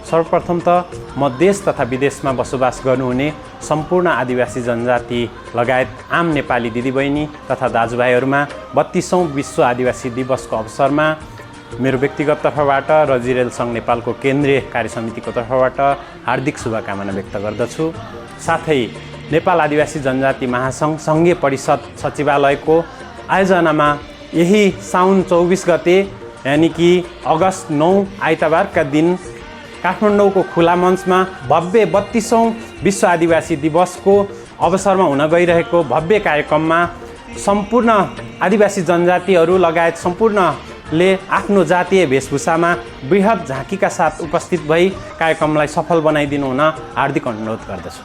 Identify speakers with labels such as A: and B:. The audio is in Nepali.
A: सर्वप्रथम त म देश तथा विदेशमा बसोबास गर्नुहुने सम्पूर्ण आदिवासी जनजाति लगायत आम नेपाली दिदीबहिनी तथा दाजुभाइहरूमा 32औं विश्व आदिवासी दिवसको अवसरमा मेरो व्यक्तिगत तर्फबाट र जिरेल सङ्घ नेपालको केन्द्रीय कार्य समितिको तर्फबाट हार्दिक शुभकामना व्यक्त गर्दछु। साथै नेपाल आदिवासी जनजाति महासङ्घ सङ्घीय परिषद सचिवालयको आयोजनामा यही साउन 24 गते यानि कि अगस्त 9 आइतबारका दिन काठमाडौँको खुला मञ्चमा भव्य 32औं विश्व आदिवासी दिवसको अवसरमा हुन गइरहेको भव्य कार्यक्रममा सम्पूर्ण आदिवासी जनजातिहरू लगायत सम्पूर्णले आफ्नो जातीय वेशभूषामा बृहत झाँकीका साथ उपस्थित भई कार्यक्रमलाई सफल बनाइदिनु हुन हार्दिक अनुरोध गर्दछु।